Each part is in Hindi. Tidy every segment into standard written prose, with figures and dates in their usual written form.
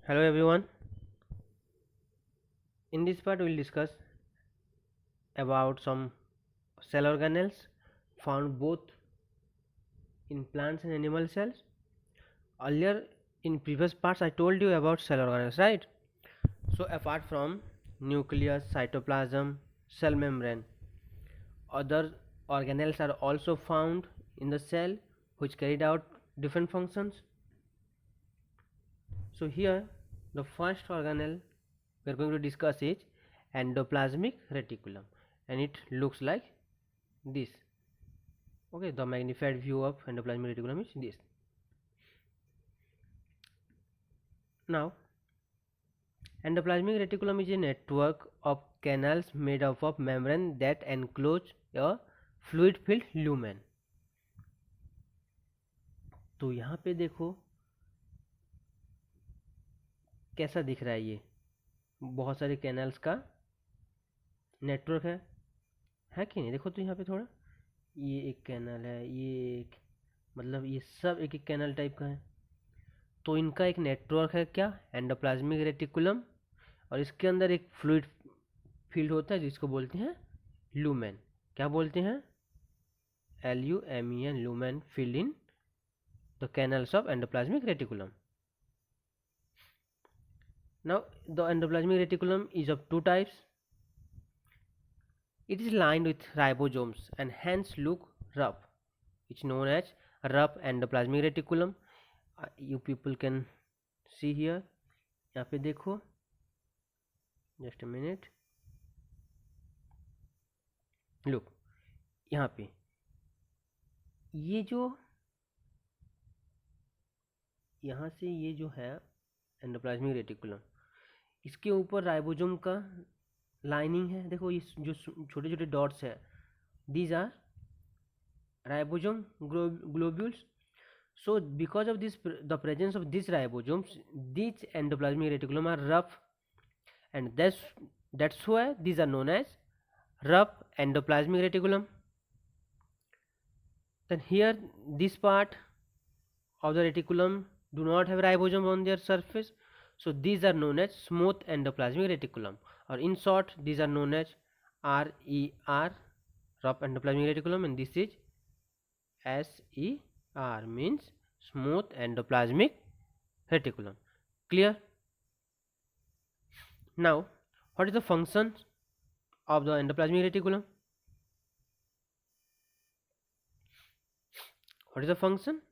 Hello everyone. In this part we will discuss about some cell organelles found both in plants and animal cells. Earlier in previous parts I told you about cell organelles, right? So apart from nucleus, cytoplasm, cell membrane, other organelles are also found in the cell which carried out different functions. So here the first organelle we are going to discuss is endoplasmic reticulum, and it looks like this. Okay, the magnified view of endoplasmic reticulum is this. Now endoplasmic reticulum is a network of canals made up of membrane that enclose a fluid filled lumen. तो यहाँ पे देखो कैसा दिख रहा है, ये बहुत सारे कैनल्स का नेटवर्क है कि नहीं? देखो तो यहाँ पे थोड़ा, ये एक कैनल है, ये एक, मतलब ये सब एक एक कैनल टाइप का है। तो इनका एक नेटवर्क है, क्या? एंडोप्लाज्मिक रेटिकुलम, और इसके अंदर एक फ्लूइड फील्ड होता है जिसको बोलते हैं लूमेन। क्या बोलते हैं? LUMEN, lumen field in the canals of endoplasmic reticulum. Now the endoplasmic reticulum is of two types. It is lined with ribosomes and hence look rough. It's known as rough endoplasmic reticulum. You people can see here. यहाँ पे देखो, just a minute. Look, यहाँ पे ये जो यहाँ से ये जो है एंडोप्लाज्मिक रेटिकुलम, इसके ऊपर राइबोसोम का लाइनिंग है। देखो ये जो छोटे छोटे डॉट्स है, these are ribosome globules. So because of this, the presence of these ribosomes, these endoplasmic reticulum are rough, and that's why these are known as rough endoplasmic reticulum. Then here this part of the reticulum do not have ribosome on their surface, so these are known as smooth endoplasmic reticulum, or in short these are known as RER, rough endoplasmic reticulum, and this is SER, means smooth endoplasmic reticulum. Clear? Now what is the function of the endoplasmic reticulum? What is the function?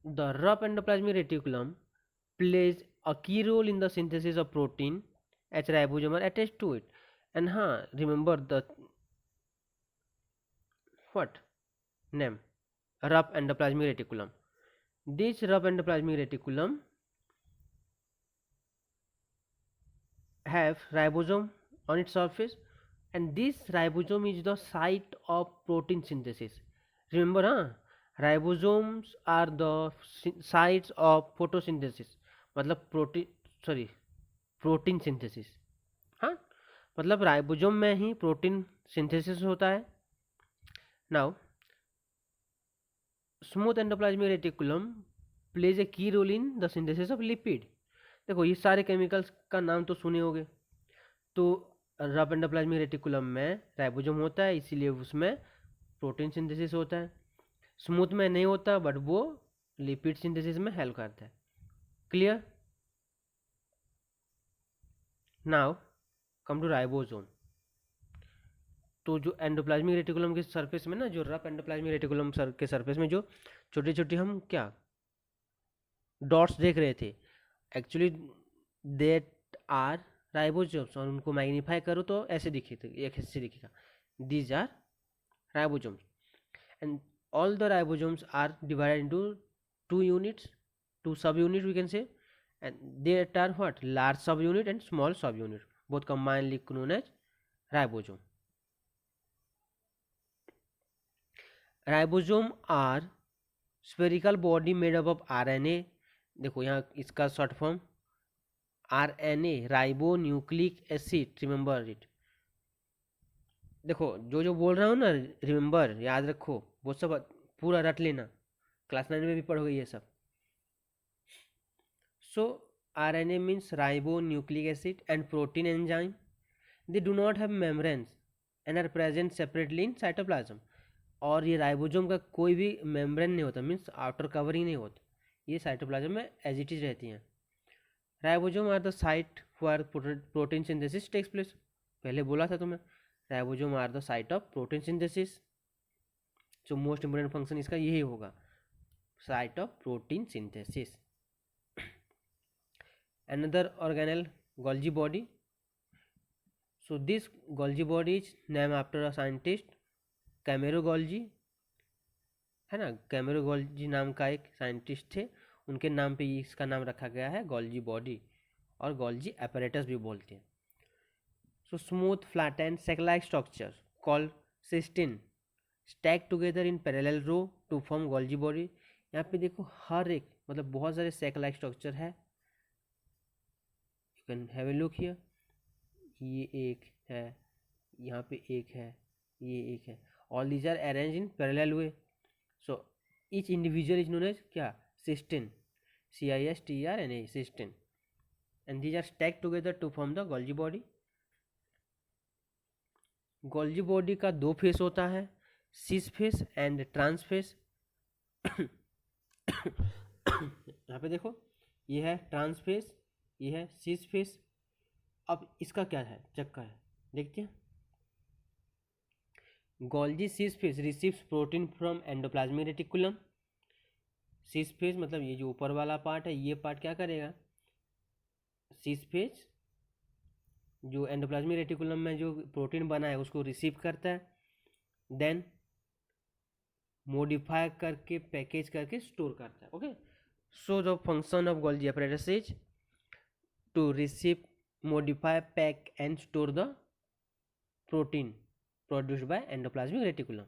The rough endoplasmic reticulum plays a key role in the synthesis of protein as ribosome are attached to it. And remember the what name? Rough endoplasmic reticulum. This rough endoplasmic reticulum have ribosome on its surface, and this ribosome is the site of protein synthesis. Remember, ribosomes are the sites of photosynthesis, मतलब प्रोटीन सिंथेसिस. हाँ, मतलब राइबोसोम में ही प्रोटीन सिंथेसिस होता है. Now smooth endoplasmic reticulum plays a key role in the synthesis of lipid. देखो ये सारे केमिकल्स का नाम तो सुने होंगे. तो रफ एंडोप्लाज्मिक रेटिकुलम में राइबोसोम होता है, इसीलिए उसमें प्रोटीन सिंथेसिस होता है. स्मूथ में नहीं होता, बट वो लिपिड सिंथेसिस में हेल्प करता है. Clear? Now come to ribosome. तो जो एंडोप्लाज्मिक रेटिकुलम के सरफेस में ना, जो रफ एंडोप्लाज्मिक रेटिकुलम के सरफेस में जो छोटे छोटे हम क्या डॉट्स देख रहे थे, एक्चुअली देट आर राइबोसोम्स, और उनको मैग्नीफाई करो तो ऐसे दिखेगा, these are ribosomes. And all the ribosomes are divided into two units, two subunits we can say, and they are what? Large subunit and small subunit, both combinedly known as ribosome. Ribosome are spherical body made up of RNA. देखो यहाँ इसका short form RNA, ribo nucleic acid. Remember it. देखो जो जो बोल रहा हूँ ना, रिमेंबर, याद रखो, वो सब पूरा रट लेना, क्लास 9 में भी पढ़ोगे ये सब. So RNA means ribonucleic acid and protein enzyme. They do not have membranes and are present separately in cytoplasm. और ये राइबोसोम का कोई भी मेम्ब्रेन नहीं होता, मीन्स आउटर कवरिंग नहीं होता, ये साइटोप्लाज्म में एज इट इज रहती हैं. Ribosome are the site where protein synthesis takes place. पहले बोला था तुम्हें, ribosome are the site of protein synthesis. जो मोस्ट इंपोर्टेंट फंक्शन इसका यही होगा, site of protein synthesis. Another organelle, Golgi body. So this Golgi body is named after a scientist, Camillo Golgi, है ना. कैमेरो गोल्जी नाम का एक साइंटिस्ट थे, उनके नाम पे इसका नाम रखा गया है गोल्जी बॉडी, और गोल्जी apparatus भी बोलते हैं. So smooth flattened sac like structure called cisternae stack together in parallel row to form Golgi body. यहाँ पे देखो हर एक, मतलब बहुत सारे सेक लाइक स्ट्रक्चर है. You can have a look here. ये एक है, यहाँ पे एक है, ये एक है. All these are arrange in parallel way. So each individual is known as क्या, cysteine, CISTERNA, cysteine. And these are stack together to form the Golgi body. Golgi body का दो फेस होता है, cis face and trans face. यहाँ पे देखो, ये है ट्रांस फेस, ये है सिस फेस. अब इसका क्या है, चक्कर है, देखते हैं. Golgi cis face receives protein from endoplasmic reticulum. Cis face मतलब ये जो ऊपर वाला पार्ट है, ये पार्ट क्या करेगा, सिस फेस जो एंडोप्लाज्मिक रेटिकुलम में जो प्रोटीन बना है उसको रिसीव करता है, देन मॉडिफाई करके पैकेज करके स्टोर करता है. Okay, so the function of Golgi apparatus is to receive, modify, pack and store the protein produced by endoplasmic reticulum.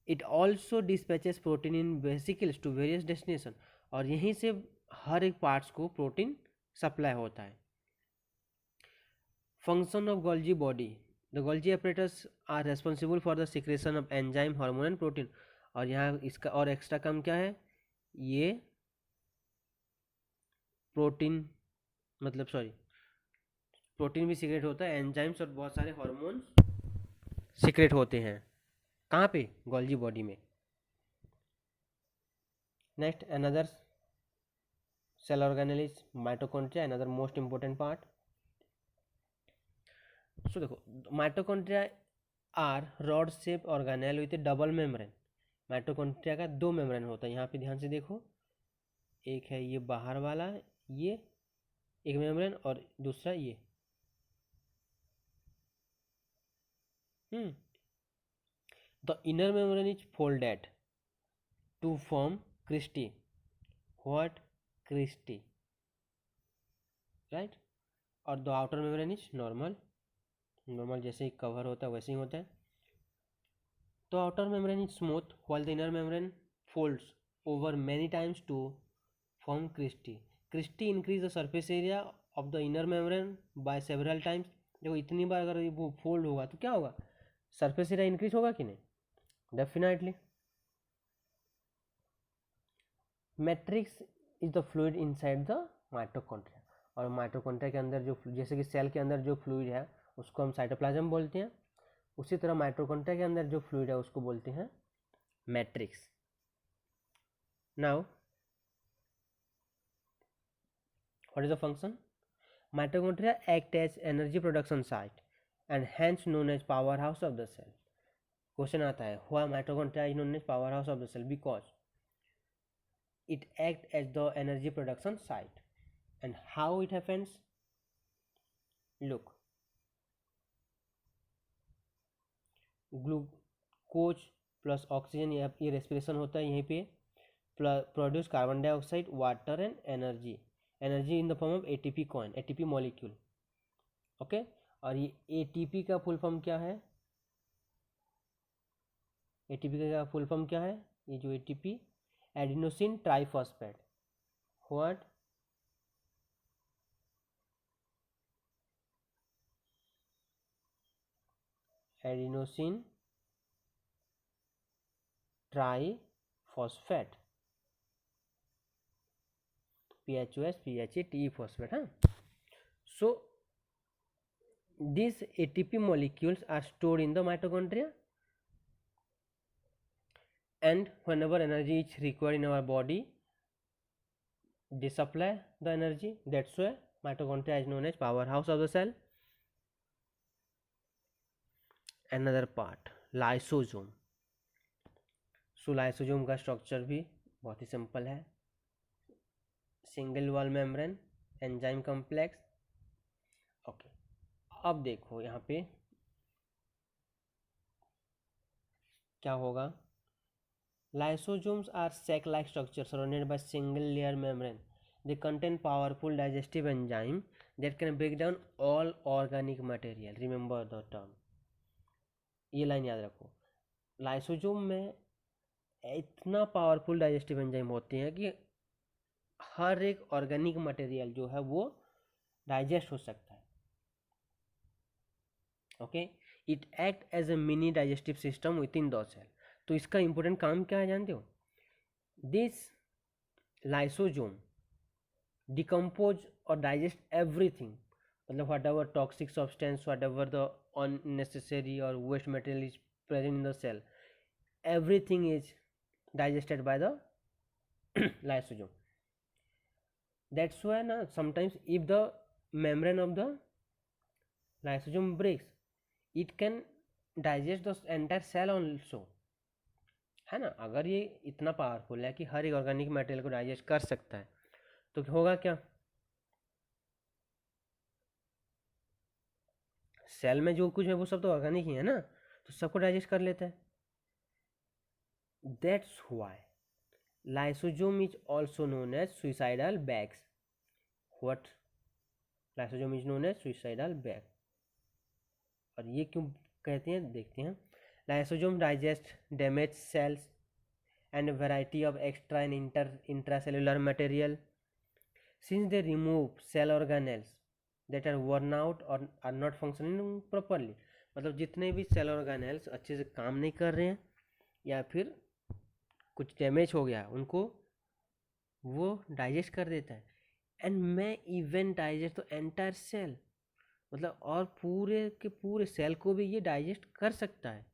It also dispatches protein in vesicles to various destination. और यहीं से हर एक पार्ट्स को प्रोटीन सप्लाई होता है. Function of Golgi body. The Golgi apparatus are responsible for the secretion of enzyme, hormone and protein. और यहाँ इसका और एक्स्ट्रा काम क्या है, ये प्रोटीन मतलब सॉरी, प्रोटीन भी सीक्रेट होता है, एंजाइम्स और बहुत सारे हार्मोन्स सीक्रेट होते हैं. कहाँ पे, गोल्जी बॉडी में. Next another cell organelle is mitochondria, another most important part. So देखो, mitochondria are rod shape organelle with double membrane. Mitochondria का दो मेम्ब्रेन होता है. यहाँ पे ध्यान से देखो, एक है ये बाहर वाला, ये एक मेम्ब्रेन, और दूसरा ये. The inner membrane is folded to form cristae. What? Cristae, right? और the outer membrane is normal. Normal जैसे ही कवर होता है वैसे ही होता है. तो outer membrane is smooth while the inner membrane folds over many times to form cristae. Cristae increase the surface area of the inner membrane by several times. देखो इतनी बार अगर वो फोल्ड होगा तो क्या होगा, सरफेस एरिया इंक्रीज होगा कि नहीं, definitely. Matrix is the fluid inside the mitochondria. और माइटोकॉन्ड्रिया के अंदर जो, जैसे कि सेल के अंदर जो फ्लूइड है उसको हम साइटोप्लाज्म बोलते हैं, उसी तरह माइटोकॉन्ड्रिया के अंदर जो फ्लूइड है उसको बोलते हैं matrix. Now what is the function. Mitochondria act as energy production site and hence known as power house of the cell. Question आता है, why mitochondria is known as power house of the cell, because it acts as the energy production site. And how it happens, look, glucose plus oxygen, ये रेस्पिरेशन होता है यहीं पे, produce carbon dioxide, water and energy. Energy in the form of ATP coin, ATP molecule. Okay, और ये ATP का फुल फॉर्म क्या है, ATP का फुल फॉर्म क्या है, ये जो ATP, adenosine triphosphate. What, adenosine triphosphate. PHOS, PHA, TE phosphate. So these ATP molecules are stored in the mitochondria, and whenever energy is required in our body, they supply the energy. That's why mitochondria is known as powerhouse of the cell. Another part, lysosome. So lysosome का स्ट्रक्चर भी बहुत ही सिंपल है, single wall membrane, enzyme complex. Okay, अब देखो यहाँ पे क्या होगा। Lysosomes are sac-like structures surrounded by single-layer membrane. They contain powerful digestive enzyme that can break down all organic material. Remember the term. ये लाइन याद रखो। लाइसोसोम में इतना पावरफुल डाइजेस्टिव एंजाइम होते हैं कि हर एक ऑर्गेनिक मटेरियल जो है वो डाइजेस्ट हो सकता है। Okay, it act as a mini digestive system with in the cell. तो इसका इंपॉर्टेंट काम क्या है जानते हो? दिस लाइसोसोम डिकम्पोज और डाइजेस्ट एवरीथिंग, मतलब whatever toxic substance, whatever the unnecessary और waste material is present in the cell, everything is digested by the lysosome. That's why na sometimes if the membrane of the lysosome breaks, it can digest the entire cell also, है ना। अगर ये इतना पावरफुल है कि हर एक ऑर्गेनिक मटेरियल को डाइजेस्ट कर सकता है तो होगा क्या, सेल में जो कुछ है वो सब तो ऑर्गेनिक ही है ना, तो सबको डाइजेस्ट कर लेता है। That's why lysosome is also known as suicidal bags. What lysosome is known as suicidal bag, और ये क्यों कहते हैं देखते हैं। Lysosome digest damaged cells and a variety of extra and intracellular material. Since they remove cell organelles that are worn out or are not functioning properly, मतलब जितने भी सेल ऑर्गेनेल्स अच्छे से काम नहीं कर रहे हैं या फिर कुछ डैमेज हो गया उनको वो डाइजेस्ट कर देता है। एंड मैं इवन डाइजेस्ट तो एंटायर सेल, मतलब और पूरे के पूरे सेल को भी ये डाइजेस्ट कर सकता है।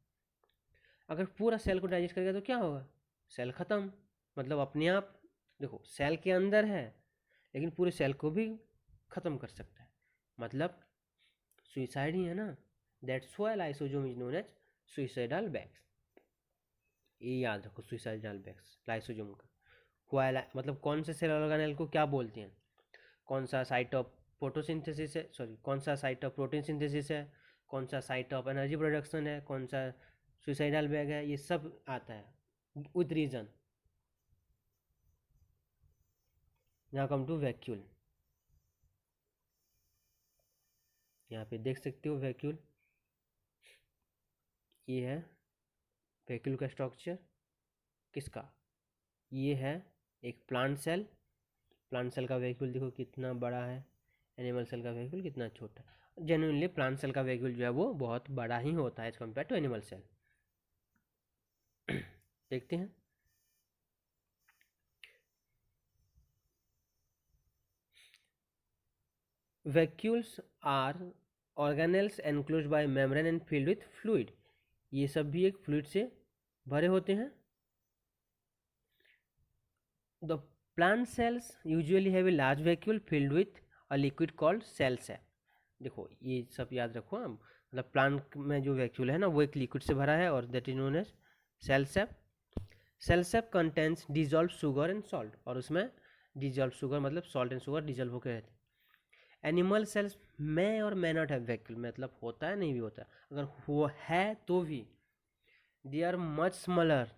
अगर पूरा सेल को डाइजेस्ट करेगा तो क्या होगा, सेल ख़त्म, मतलब अपने आप देखो सेल के अंदर है लेकिन पूरे सेल को भी ख़त्म कर सकता है, मतलब सुइसाइड ही है ना। That's why lysosome is known as suicidal bags. ये याद रखो, सुइसाइडल बैग्स लाइसोसोम का हुआ मतलब कौन से सेल ऑर्गेनेल को क्या बोलते हैं, कौन सा साइट ऑफ फोटोसिंथेसिस है, सॉरी कौन सा साइट ऑफ प्रोटीन सिंथेसिस है, कौन सा साइट ऑफ एनर्जी प्रोडक्शन है, कौन सा सुइसाइडल बैग है, ये सब आता है with reason. Now come to vacuole. यहाँ पे देख सकते हो वैक्यूल, ये है वैक्यूल का स्ट्रक्चर किसका, ये है एक प्लांट सेल। प्लांट सेल का वैक्यूल देखो कितना बड़ा है, एनिमल सेल का वैक्यूल कितना छोटा है। जेन्युइनली प्लांट सेल का वैक्यूल जो है वो बहुत बड़ा ही होता है as compare to animal cell. देखते हैं vacuoles are organelles enclosed by membrane and filled with fluid. ये सब भी एक फ्लूइड से भरे होते हैं। The plant cells usually have a large vacuole filled with a liquid called cell sap. देखो ये सब याद रखो, हम मतलब प्लांट में जो वैक्यूल है ना वो एक लिक्विड से भरा है और that is known as cell sap. Cell sap contains dissolve sugar and salt, और उसमें डिजॉल्व शुगर मतलब सॉल्ट एंड शुगर डिजॉल्व होकर रहते हैं। एनिमल सेल्स में और मे नॉट हैव वैक्यूल, मतलब होता है नहीं भी होता, अगर वो है तो भी they are much smaller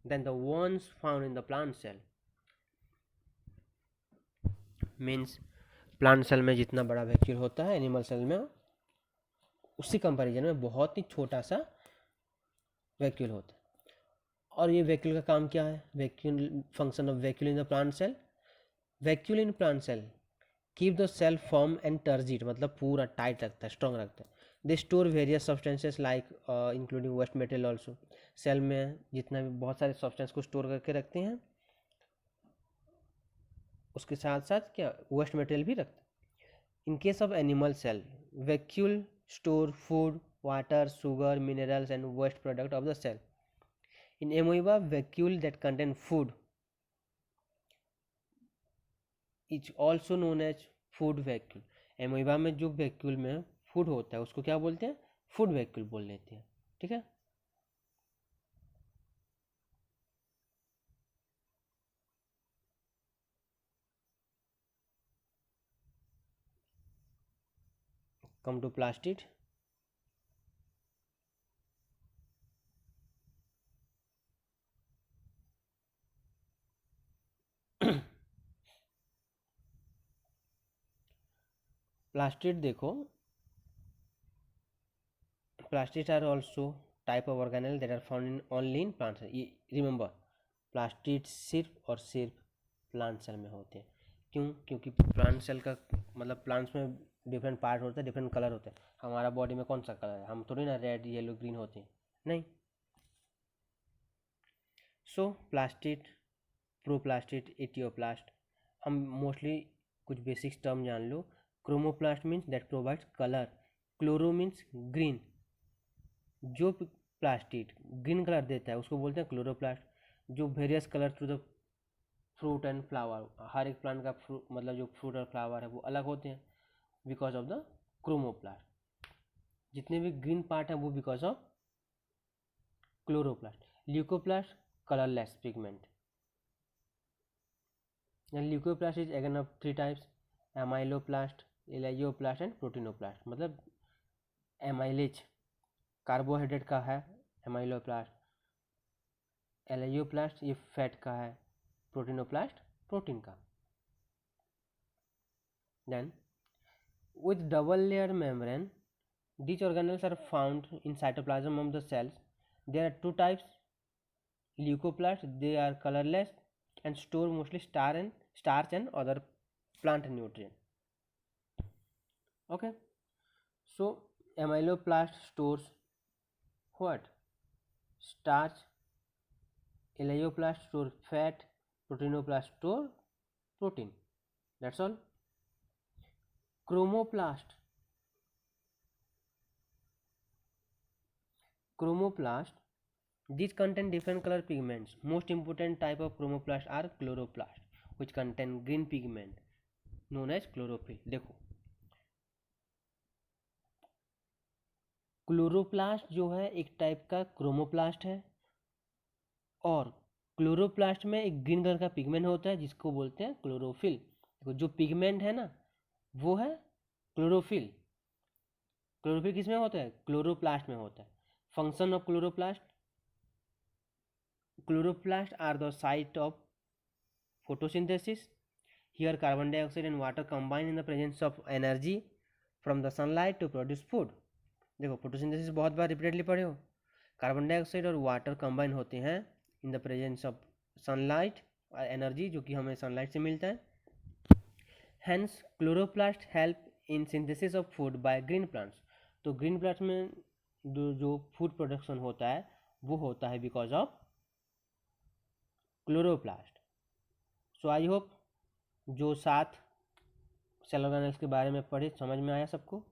than the ones found in the plant cell. Means plant cell में जितना बड़ा वैक्यूल होता है एनिमल सेल में उसी कंपैरिजन में बहुत ही छोटा सा वैक्यूल होता है। और ये वैक्यूल का काम क्या है, vacuole function of vacuole in the plant cell. Vacuole in plant cell keep the cell form and turgid, मतलब पूरा टाइट रखता है, स्ट्रॉन्ग रखता है। They store various substances like including waste material also. Cell में जितना भी बहुत सारे सब्सटेंस को स्टोर करके रखते हैं। उसके साथ साथ क्या वेस्ट मटेरियल भी रखता है। In case of animal cell, vacuole store food, water, sugar, minerals and waste product of the cell. In amoeba, vacuole that contain food is also known as food vacuole. Amoeba में जो वैक्यूल में फूड होता है उसको क्या बोलते हैं? फूड वैक्यूल बोल लेते हैं। ठीक है। Come to plastid. प्लास्टिड देखो, plastids are also type of organelle that are found in only in plant cell। ये रिमेंबर, प्लास्टिड सिर्फ और सिर्फ प्लांट सेल में होते हैं। क्यों? क्योंकि प्लांट सेल का मतलब प्लांट्स में डिफरेंट पार्ट होता है, डिफरेंट कलर होते हैं। हमारा बॉडी में कौन सा कलर है? हम थोड़ी ना रेड येलो ग्रीन होते हैं, नहीं। So plastid, proplastid, etioplast. हम मोस्टली कुछ बेसिक्स टर्म जान लो। Chromoplast means that provides colour, chloro means green. जो प्लास्टिड ग्रीन कलर देता है उसको बोलते हैं क्लोरोप्लास्ट। जो various colour through the fruit and flower, हर एक प्लांट का फ्रूट मतलब जो फ्रूट और फ्लावर है वो अलग होते हैं बिकॉज ऑफ द क्रोमोप्लास्ट। जितने भी ग्रीन पार्ट है वो because of chloroplast. Leucoplast colourless pigment. Leucoplast is again of three types, amyloplast, elaioplast and proteinoplast. मतलब एमाइलेज कार्बोहाइड्रेट का है एमाइलोप्लास्ट, एलाइयोप्लास्ट ये फैट का है, प्रोटीनोप्लास्ट प्रोटीन का। Then with double layer membrane, these organelles are found in cytoplasm of the cells. There are two types, leucoplasts, they are colorless and store mostly starch and other plant nutrient। Okay, so amyloplast stores what? Starch, elaioplast store fat, proteinoplast store protein, that's all। chromoplast, these contain different color pigments। Most important type of chromoplast are chloroplast, which contain green pigment known as chlorophyll। देखो क्लोरोप्लास्ट जो है एक टाइप का क्रोमोप्लास्ट है, और क्लोरोप्लास्ट में एक ग्रीन कलर का पिगमेंट होता है जिसको बोलते हैं क्लोरोफिल। देखो जो पिगमेंट है ना वो है क्लोरोफिल। क्लोरोफिल किस में होता है? क्लोरोप्लास्ट में होता है। Function of chloroplast, chloroplasts are the site of photosynthesis। Here carbon dioxide and water combine in the presence of energy from the sunlight to produce food। देखो फोटोसिंथेसिस बहुत बार रिपीटेडली पढ़े हो। कार्बन डाइऑक्साइड और वाटर कंबाइन होते हैं in the presence of sunlight, energy जो कि हमें सनलाइट से मिलता है। Hence chloroplast help in synthesis of food by green plants. तो ग्रीन प्लांट्स में जो फूड प्रोडक्शन होता है वो होता है because of chloroplast. So I hope जो 7 सेल ऑर्गेनेल्स के बारे में पढ़े समझ में आया सबको।